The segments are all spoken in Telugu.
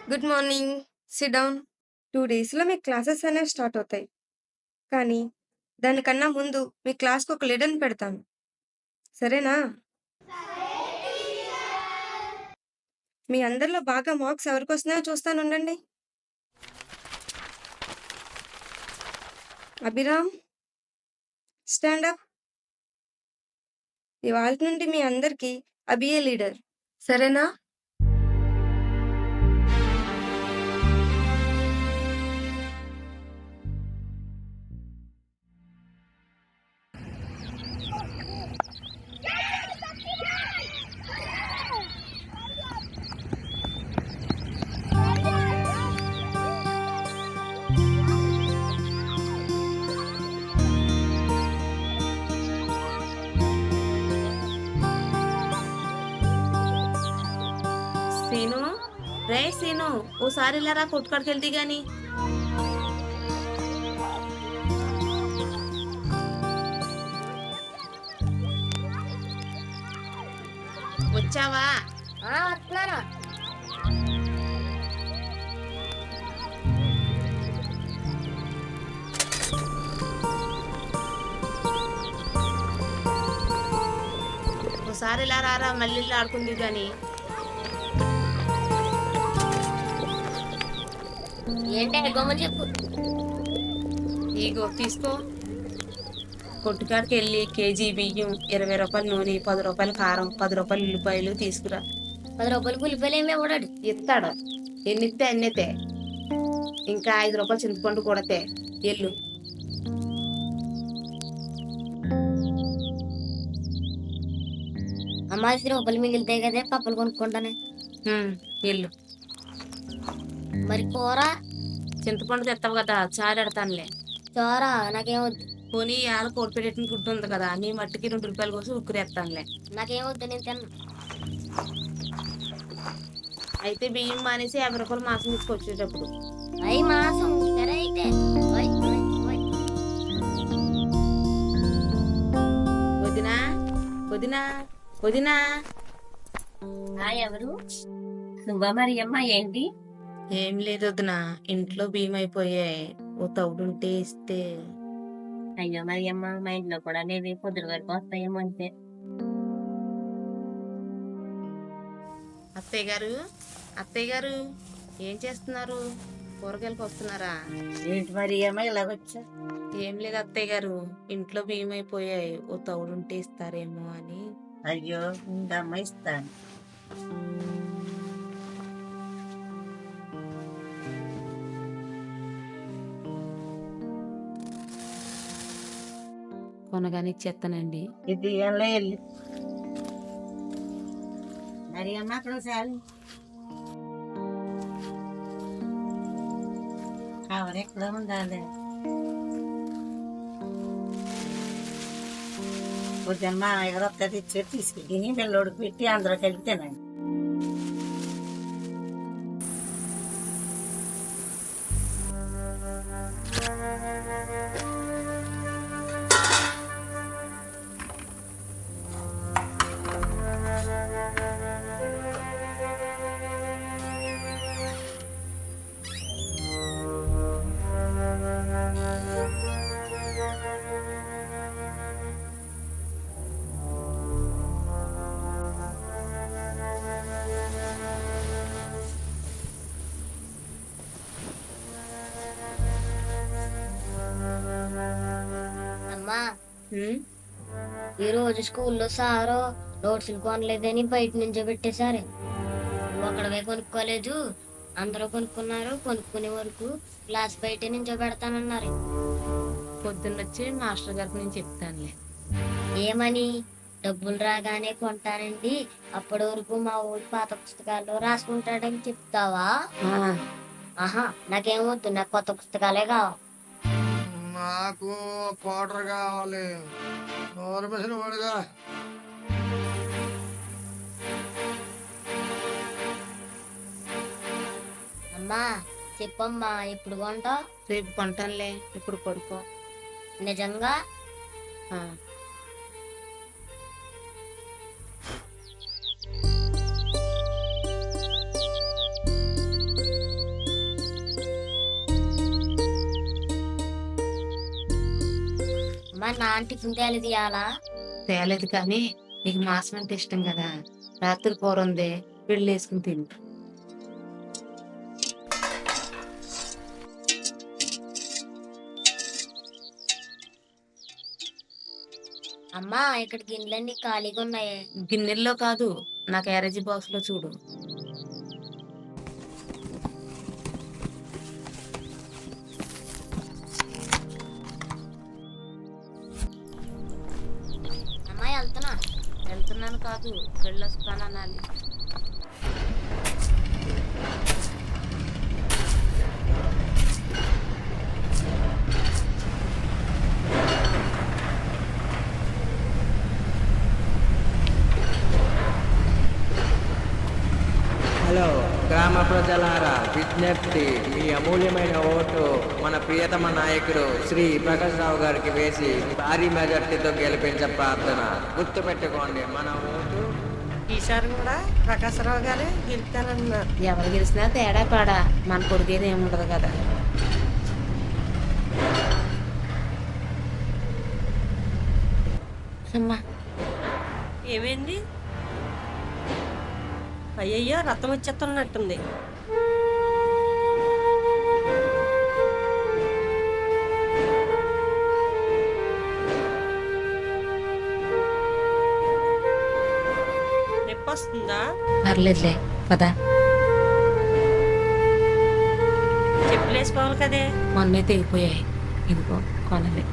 Good morning. Sit down. 2 డేస్‌లో మీ క్లాసెస్ అనేవి స్టార్ట్ అవుతాయి. కానీ దానికన్నా ముందు మీ క్లాస్‌కి ఒక లీడర్‌ని పెడతాను. సరేనా? మీ అందరిలో బాగా మార్క్స్ ఎవరికొస్తున్నాయో చూస్తానుండండి. Abhiram, stand up. ఇవాల్టి నుండి మీ అందరికి అభియే లీడర్. సరేనా? సీను, రే సీను, ఓసారి ఇలా రా కొట్టుకాడికెళ్తే గాని. వచ్చావా? వస్తున్నాను. ఓసారి ఇలా రారా, మళ్ళీ ఇలా ఆడుకుంది గాని. ఏంటి గమ్మని చెప్పు. ఇగో తీసుకో. కొట్టుకాడికి వెళ్ళి కేజీ బియ్యం, 20 రూపాయల నూనె, 10 రూపాయల కారం, 10 రూపాయల ఉల్లిపాయలు తీసుకురా. 10 రూపాయలు పులిపాయలు ఏమి ఇవ్వడాడు. ఇస్తాడు. ఎన్నిస్తే అన్నితే. ఇంకా 5 రూపాయలు చింతపండు కూడాతే. ఎల్లు. అమ్మ 10 రూపాయలు మిగిలితాయి కదే పప్పులు కొనుక్కుంటానే. ఎల్లు. మరి కూర చింతపండు తెస్తావు కదా, చారు ఎడతానులే. చోర నాకేం వద్దు. పోనీ ఆడ కోడిపెట్టిన గుడ్డు ఉంది కదా, నీ మట్టికి 2 రూపాయలు కోసి ఉక్కురేస్తానులే. నాకేం వద్దు, నేను తిన్నా. అయితే బియ్యం మానేసి 50 రూపాయలు మాసం తీసుకొచ్చేటప్పుడు. అయి మాసం సరే అయితే. ఓయ్, ఓయ్, ఓయ్. వదినా, వదినా, వదినా. ఎవరు నువ్వా మరి అమ్మ? ఏంటి? ఏం లేదు వదినా, ఇంట్లో బియ్యం అయిపోయాయి. ఓ తౌడుంటే ఇస్తే. అయ్యో మరి అమ్మ, మా ఇంట్లో కూడా లేవి, పొద్దున వరకు వస్తాయేమో అంతే. అత్తయ్య గారు, అత్తయ్య గారు, ఏం చేస్తున్నారు? కూరగాయలకు వస్తున్నారా? ఏంటి మరి అమ్మ ఇలాగొచ్చా? ఏం లేదు అత్తయ్య గారు, ఇంట్లో బియ్యం అయిపోయాయి. ఓ తౌడుంటే ఇస్తారేమో అని. అయ్యో ఉండమ్మ ఇస్తాను. కొనగానే ఇచ్చేస్తానండి. ఇది ఎలా వెళ్ళి మరి అమ్మ అక్కడ చాలు. కవర్ ఎక్కడ ఉండాలి? పొద్దున్న మా దగ్గర ఒక్క తెచ్చి తీసుకెళ్ళి పిల్లోడికి పెట్టి అందరూ కలిపి తినండి. అమ్మా, ఉమ్, ఈ రోజు స్కూల్లో సారు నోట్సులు కొనలేదని బయట నుంచో పెట్టేశారు. నువ్వు అక్కడవే కొనుక్కోలేదు, అందరూ కొనుక్కున్నారు. కొనుక్కునే వరకు క్లాస్ బయట నుంచో పెడతానన్నారు. పొద్దున్నొచ్చి మాస్టర్ గారికి నేను చెప్తానులే. ఏమని? డబ్బులు రాగానే కొంటానండి, అప్పటి వరకు మా ఊరి పాత పుస్తకాల్లో రాసుకుంటాడని చెప్తావా? ఆహా, నాకేం వద్దు, నాకు కొత్త పుస్తకాలే కావాలి. నాకు క్వార్టర్ కావాలి. నోరు మిషన్ పడగా అమ్మా చెప్పమ్మా, ఎప్పుడు కొంటావు? రేపు కొంటానులే, ఇప్పుడు పడుకో. నిజంగా? ఆ. మా నాన్న టిఫిన్ తేలేదు ఇవాళ. తేలేదు కానీ నీకు మాంసం అంటే ఇష్టం కదా, రాత్రి కూర ఉంది, పెళ్ళి వేసుకుని తిను. అమ్మా ఇక్కడ గిన్నెలన్నీ ఖాళీగా ఉన్నాయే. గిన్నెల్లో కాదు, నా క్యారేజీ బాక్స్ లో చూడు. అమ్మా వెళ్తున్నా. వెళ్తున్నాను కాదు, వెళ్ళొస్తానన్నాలి. హలో గ్రామ ప్రజలారా, విజ్ఞప్తి, మీ అమూల్యమైన ఓటు మన ప్రియతమ నాయకుడు శ్రీ ప్రకాష్ రావు గారికి వేసి భారీ మెజార్టీతో గెలిపించే ప్రార్థన. గుర్తుపెట్టుకోండి, మన ఓటు. ఈసారి కూడా ప్రకాశరావు గారే గెలుస్తానన్నారు. ఎవరు గెలిచినా తేడా పాడా, మన కొడుకేది ఏముండదు కదా. అమ్మా, ఏమైంది? అయ్యయ్యో రథం వచ్చేస్తున్నట్టుంది. నొప్పి వస్తుందా? పర్లేదులే పదా. చెప్పులు వేసుకోవాలి కదే. మొన్నే తెగిపోయాయి, ఇదిగో కొనలే.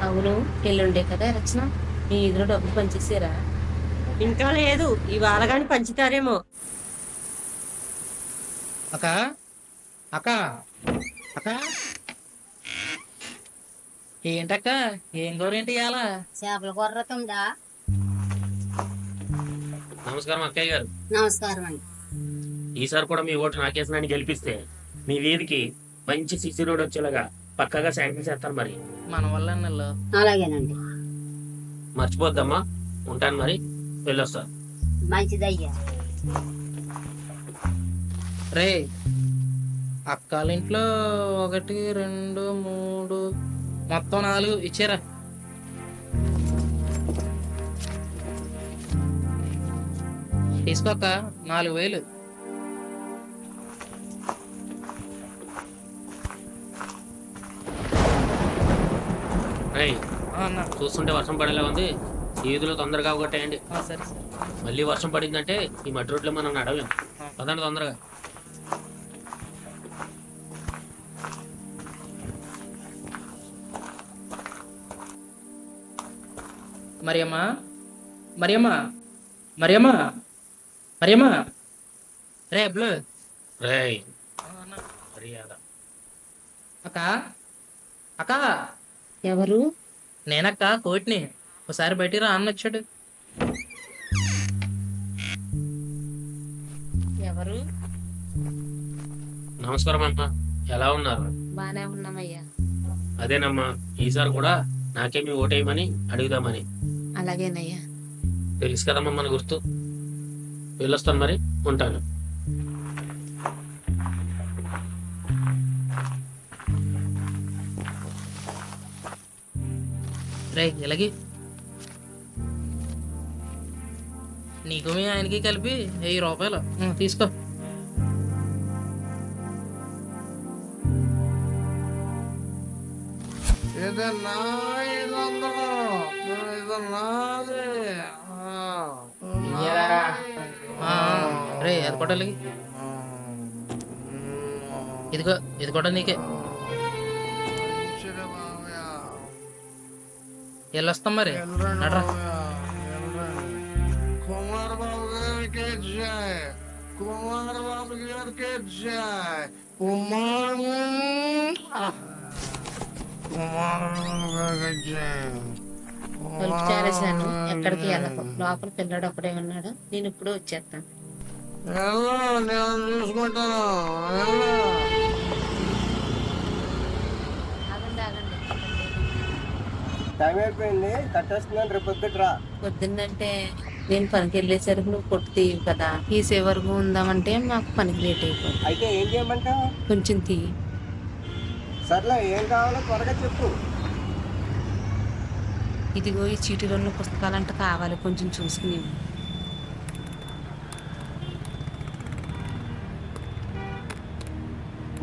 అవును, ఎల్లుండే కదా రచన, మీ ఇద్దరు డబ్బు పనిచేసారా? ఇంకా లేదు, ఇవాళ కానీ పంచుతారేమో. అక్క అక్క అక్క ఏంటక్క, ఏం గౌరేంటి ఇవాళ? చేపల కూర ఉందా? నమస్కారం అక్కయ్య గారు. నమస్కారం అండి. ఈసారి కూడా మీ ఓటు నాకేసినాన్ని గెలిపిస్తే మీ వీధికి మంచి సిసి రోడ్ వచ్చేలాగా పక్కాగా శాంక్షన్ చేస్తాను. మరి మన వల్ల నెల అలాగేనండి. మర్చిపోద్దమ్మా. ఉంటాను మరి, వెళ్ళొస్తా. మంచిదయ్యా. రే, అక్కాల ఇంట్లో 1 2 3 మొత్తం 4 ఇచ్చారా? తీసుకోక 4000. రేయ్, అన్న చూస్తుంటే వర్షం పడేలా ఉంది, ఈ వీధిలో తొందరగా అవగొట్టేయండి. సరే సరే. మళ్ళీ వర్షం పడిందంటే ఈ మట్టి రోడ్లో మనం నడవలేం. పదండి తొందరగా. మరియమ్మా మరియమ్మా మరియమ్మా మరియమ్మా, రే బ్లూ. రేయ్, మర్యాద. అక్క అక్క, ఎవరు? నేనక్క కోటిని. ఒకసారి బయటికి రా అన్న వచ్చాడు. ఎవరు? నమస్కారం అమ్మా, ఎలా ఉన్నారు? బానే ఉన్నామయ్యా. అదేనమ్మా, ఈసారి కూడా నాకే మీ ఓటేయమని అడుగుదామని. అలాగేనయ్యా. తెలుసు కదమ్మా మన గుర్తు. వెళ్ళొస్తాను మరి, ఉంటాను. రే ఇలాగి నీకు మీ ఆయనకి కలిపి 1000 రూపాయలు తీసుకో. ఇదన్నా ఇదందరూ ఇది నాది. రే అది కూడా అలాగే. ఇదిగో ఇది కూడా నీకే. మంచిది మామయ్య. వెళ్ళొస్తాం మరి, వెళ్ళండి నడరా. మామయ్య, వెళ్ళండి. కుమార్ బాబు గారికి జై. కుమార్ బాబు గారికి జై. కుమార్ కుమార్ బాబు గారికి జై. తలుపు చేరేసాను, ఎక్కడికి వెళ్ళకు. లోపల పిల్లడు ఒకడే ఉన్నాడు, నేను ఇప్పుడు వచ్చేస్తాను. వెళ్ళు, నేను చూసుకుంటాను. వెళ్ళు. ఆగండి ఆగండి. టైం అయిపోయింది, కట్టేస్తున్నాను, రేపు పొద్దుట్రా. పొద్దున్నంటే నేను పనికి వెళ్ళేసరికి నువ్వు పొట్టు తీయవు కదా, తీసే వరకు ఉందామంటే మాకు పనికి లేట్ అయిపోతుంది. అయితే ఏం చేయమంటావు? కొంచెం తీయి. సర్లే, ఏం కావాలో త్వరగా చెప్పు. ఇదిగో ఈ చీటీలో ఉన్న పుస్తకాలంట కావాలి, కొంచెం చూసుకుని.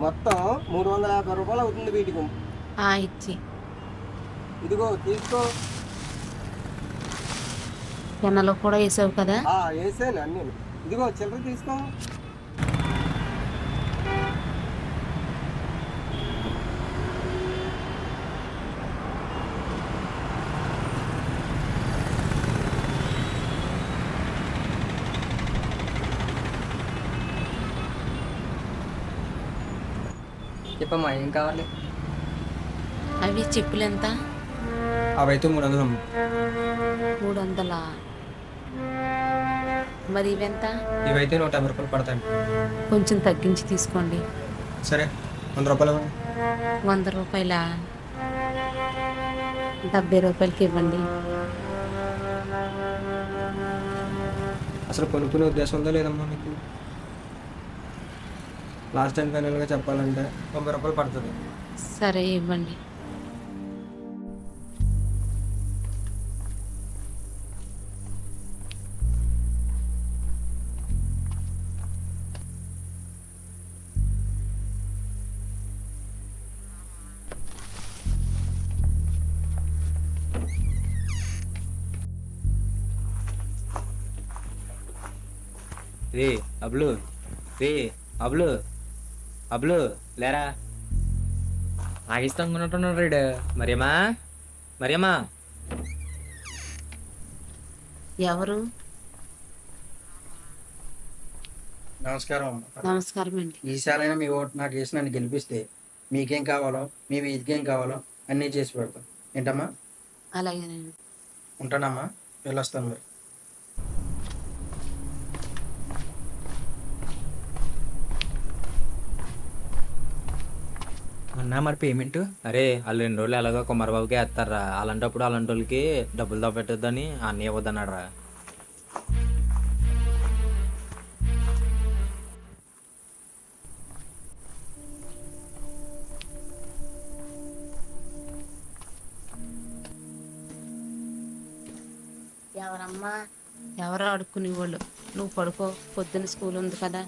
మొత్తం 350 రూపాయలు అవుతుంది వీటికి. ఇచ్చి ఇదిగో తీసుకో. పెన్నలో కూడా వేసావు కదా. వేసాను అన్నీ. ఇదిగో చిల్లర తీసుకో. చెప్పమ్మా ఏం కావాలి? అవి చెప్పులు ఎంత? అవైతే 300 అమ్మ. 300. మరి ఇవెంత? ఇవైతే 150 రూపాయలు పడతాయి. కొంచెం తగ్గించి తీసుకోండి. సరే 100 రూపాయలు. 100 రూపాయలా? 70 రూపాయలకి ఇవ్వండి. అసలు కొనుక్కునే ఉద్దేశం ఉందా లేదమ్మా మీకు? లాస్ట్ టైం ఫైనల్గా చెప్పాలంటే 90 రూపాయలు పడుతుంది. సరే ఇవ్వండి. రే అబ్లు, రే అబ్లు, అబ్లు లేరా. ఆగిస్తాం కొనుంటున్నాడు రీడు. మరియమ్మా, మరియమ్మా. ఎవరు? నమస్కారం. నమస్కారం అండి. ఈసారైనా మీ ఓటు నాకు వేసి నన్ను గెలిపిస్తే మీకేం కావాలో, మీ వీధికేం కావాలో అన్నీ చేసి పెడతాం. ఏంటమ్మా? అలాగేనండి. ఉంటానమ్మా, వెళ్ళొస్తాను మరి. అన్నా మరి పేమెంట్? అరే వాళ్ళు 2 రోజులు ఎలాగో కుమారబాబుకే వేస్తారా, అలాంటప్పుడు అలాంటి వాళ్ళకి డబ్బులు దాపెట్టొద్దని అన్నీ ఇవ్వద్దన్నాడు రా. ఎవరమ్మా? ఎవరో అడుక్కునే వాళ్ళు. నువ్వు పడుకో, పొద్దున్న స్కూల్ ఉంది కదా.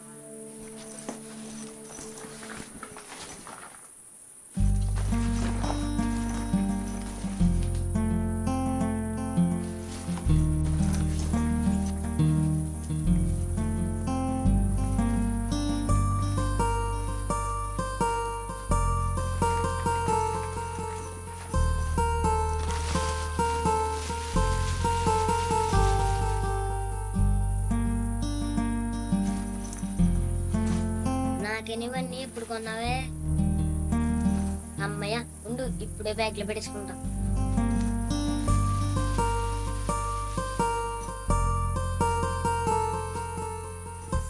నాకెనివన్నీ ఇప్పుడు కొన్నావే? అమ్మయ్య ఉండు, ఇప్పుడే బ్యాగ్లో పెట్టేసుకుంటా.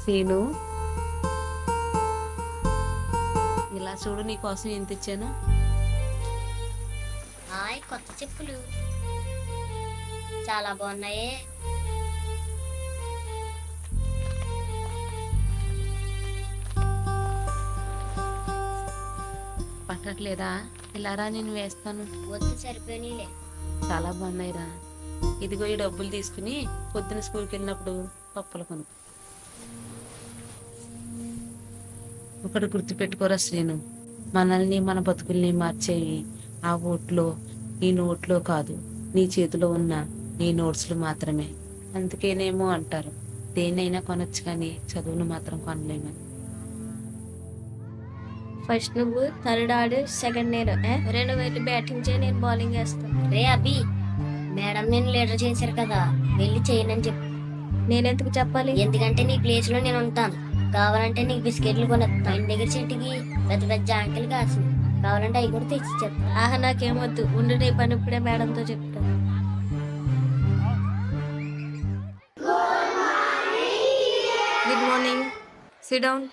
సీను, ఇలా చూడు, నీకోసం ఏం తెచ్చాను. హాయ్, కొత్త చెప్పులు చాలా బాగున్నాయే. పట్టట్లేదా? ఇలారా, నేను వేస్తాను. వద్దు, సరిపోయినాయిలే. చాలా బాగున్నాయిరా. ఇదిగో ఈ డబ్బులు తీసుకుని పొద్దున స్కూల్కి వెళ్ళినప్పుడు పప్పులు కొను. ఒకటి గుర్తుపెట్టుకోరా శ్రీను, మనల్ని మన బతుకుల్ని మార్చేవి ఆ ఓట్లో, ఈ నోట్లో కాదు, నీ చేతిలో ఉన్న నీ నోట్స్లు మాత్రమే. అందుకేనేమో అంటారు, దేన్నైనా కొనొచ్చు కానీ చదువును మాత్రం కొనలేమని. ఫస్ట్ నువ్వు, థర్డ్ ఆడు, సెకండ్ నేను. రెండు వెళ్ళి బ్యాటింగ్ చేయి, నేను బౌలింగ్ వేస్తాను. రే అభి, మేడం నేను లీడర్ చేశారు కదా, వెళ్ళి చేయనని చెప్పు. నేనెందుకు చెప్పాలి? ఎందుకంటే నీ ప్లేస్ లో నేను ఉంటాను. కావాలంటే నీకు బిస్కెట్లు కొనేస్తాను. ఇంటి దగ్గర చెట్టుకి పెద్ద పెద్ద జాంకలు కాసి, కావాలంటే అవి కూడా తెచ్చి చెప్తాను. ఆహా, నాకేమొద్దు, ఉండు, నీ పని ఇప్పుడే మేడంతో చెప్తాను. Good morning. Sit down.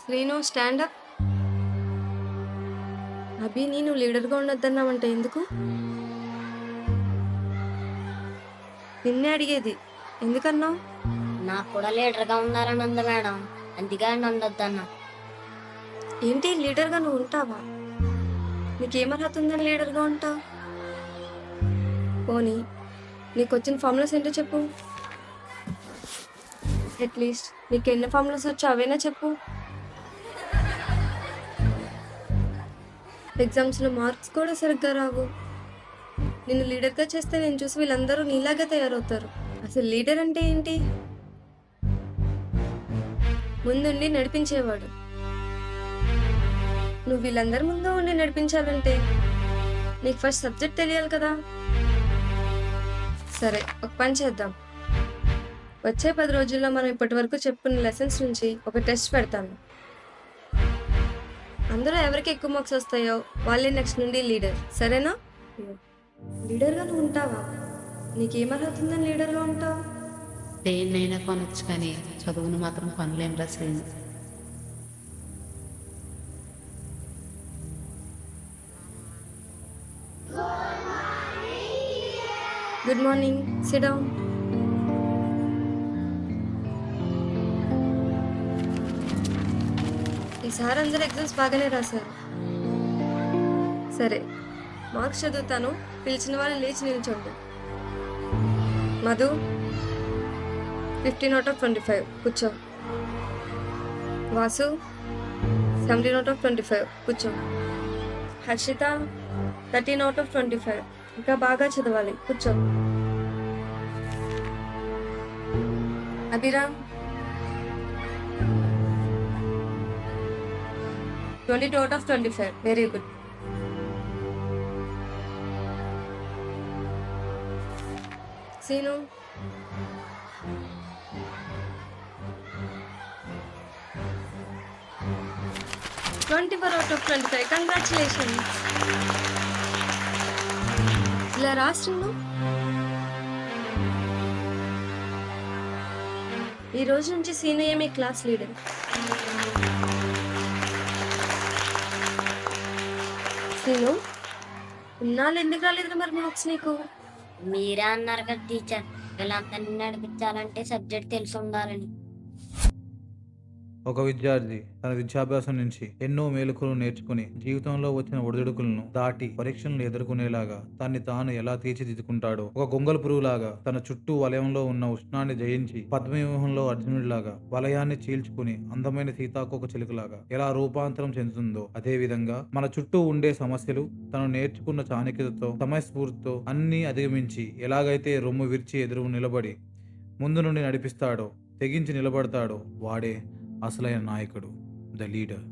Srinu, stand up. Abhi, నేను లీడర్గా ఉండొద్దన్నావంటే ఎందుకు? నిన్నే అడిగేది, ఎందుకన్నావు? నాకు కూడా లీడర్గా ఉన్నారని అంది మేడం, అందుకే ఉండొద్దన్నా. ఏంటి, లీడర్గా నువ్వు ఉంటావా? నీకేం అర్హత ఉందని లీడర్గా ఉంటావు? పోనీ నీకు వచ్చిన ఫార్ములాస్ ఏంటో చెప్పు. అట్లీస్ట్ నీకు ఎన్ని ఫార్ములాస్ వచ్చో అవైనా చెప్పు. ఎగ్జామ్స్లో మార్క్స్ కూడా సరిగ్గా రావు. నిన్ను లీడర్గా చేస్తే నేను చూసి వీళ్ళందరూ నీలాగే తయారవుతారు. అసలు లీడర్ అంటే ఏంటి? ముందుండి నడిపించేవాడు. నువ్వు వీళ్ళందరి ముందు ఉండి నడిపించాలంటే నీకు ఫస్ట్ సబ్జెక్ట్ తెలియాలి కదా. సరే, ఒక పని చేద్దాం. వచ్చే 10 రోజుల్లో మనం ఇప్పటి వరకు చెప్పుకున్న లెసన్స్ నుంచి ఒక టెస్ట్ పెడతాను. అందులో ఎవరికి ఎక్కువ మార్క్స్ వస్తాయో వాళ్ళే నెక్స్ట్ నుండి లీడర్. సరేనా? లీడర్గా నువ్వు ఉంటావా? నీకేమర్హతుందని లీడర్గా ఉంటావు? దేన్నైనా కొనొచ్చు కానీ చదువును మాత్రం కొనలేం రా Srinu. Good morning. Sit down. ఈసారి అందరు ఎగ్జామ్స్ బాగానే రాశారు. సరే, మార్క్స్ చదువుతాను. పిలిచిన వాళ్ళు లేచి నిల్చోండి. మధు 15 out of 25 కూర్చో. వాసు 17 out of 25 కూర్చో. హర్షిత 13 out of 25 ఇంకా బాగా చదవాలి. కూర్చో. Abhiram 22 out of 25 very good. Seenu 24 out of 25. Congratulations. ఇలా రాష్ట్రంలో ఈ రోజు నుంచి సీనయ్య మీ క్లాస్ లీడర్. సీను, ఇన్నాళ్ళు ఎందుకు రాలేదు మరి మార్క్స్ నీకు? మీరే అన్నారు కదా టీచర్, వీళ్ళందరినీ నడిపించాలంటే సబ్జెక్ట్ తెలిసి ఉండాలని. ఒక విద్యార్థి తన విద్యాభ్యాసం నుంచి ఎన్నో మేలుకులు నేర్చుకుని జీవితంలో వచ్చిన ఒడిదుడుకులను దాటి పరీక్షలను ఎదుర్కొనేలాగా తన్ని తాను ఎలా తీర్చిదిద్దుకుంటాడో, ఒక గొంగళ పురుగులాగా తన చుట్టూ వలయంలో ఉన్న ఉష్ణాన్ని జయించి పద్మవ్యూహంలో అర్జునుడిలాగా వలయాన్ని చీల్చుకుని అందమైన సీతాకోక చిలుకలాగా ఎలా రూపాంతరం చెందుతుందో, అదే విధంగా మన చుట్టూ ఉండే సమస్యలు తను నేర్చుకున్న చాణక్యతతో సమయస్ఫూర్తితో అన్నీ అధిగమించి ఎలాగైతే రొమ్ము విరిచి ఎదురు నిలబడి ముందు నుండి నడిపిస్తాడో, తెగించి నిలబడతాడో వాడే అసలైన నాయకుడు, ద లీడర్.